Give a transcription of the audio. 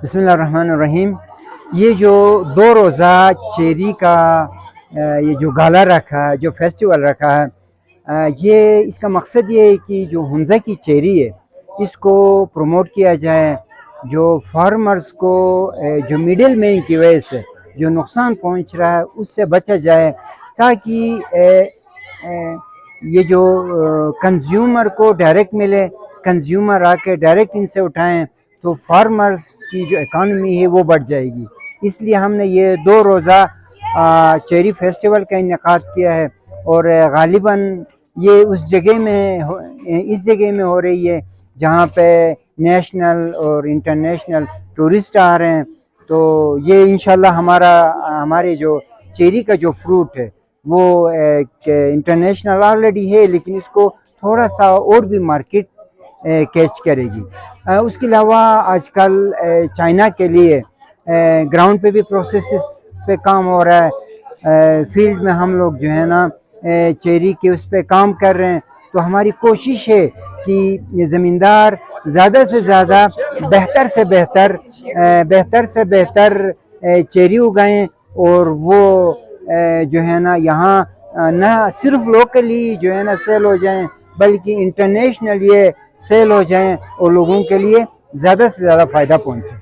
بسم اللہ الرحمن الرحیم۔ یہ جو 2 روزہ چیری کا یہ جو گالا رکھا ہے، جو فیسٹیول رکھا ہے، یہ اس کا مقصد یہ ہے کہ جو ہنزہ کی چیری ہے اس کو پروموٹ کیا جائے، جو فارمرز کو جو میڈل مین کی وجہ سے جو نقصان پہنچ رہا ہے اس سے بچا جائے، تاکہ یہ جو کنزیومر کو ڈائریکٹ ملے، کنزیومر آ کے ڈائریکٹ ان سے اٹھائیں تو فارمرز کی جو اکانومی ہے وہ بڑھ جائے گی۔ اس لیے ہم نے یہ 2 روزہ چیری فیسٹیول کا انعقاد کیا ہے، اور غالباً یہ اس جگہ میں ہو رہی ہے جہاں پہ نیشنل اور انٹرنیشنل ٹورسٹ آ رہے ہیں۔ تو یہ انشاءاللہ ہمارے جو چیری کا جو فروٹ ہے وہ انٹرنیشنل آلریڈی ہے، لیکن اس کو تھوڑا سا اور بھی مارکیٹ کیچ کرے گی۔ اس کے علاوہ آج کل چائنا کے لیے گراؤنڈ پہ بھی پروسیسز پہ کام ہو رہا ہے، فیلڈ میں ہم لوگ جو ہے نا چیری کے اس پہ کام کر رہے ہیں۔ تو ہماری کوشش ہے کہ زمیندار زیادہ سے زیادہ بہتر سے بہتر چیری اگائیں، اور وہ جو ہے نا یہاں نہ صرف لوکلی جو ہے نا سیل ہو جائیں بلکہ انٹرنیشنل یہ سیل ہو جائیں اور لوگوں کے لیے زیادہ سے زیادہ فائدہ پہنچے۔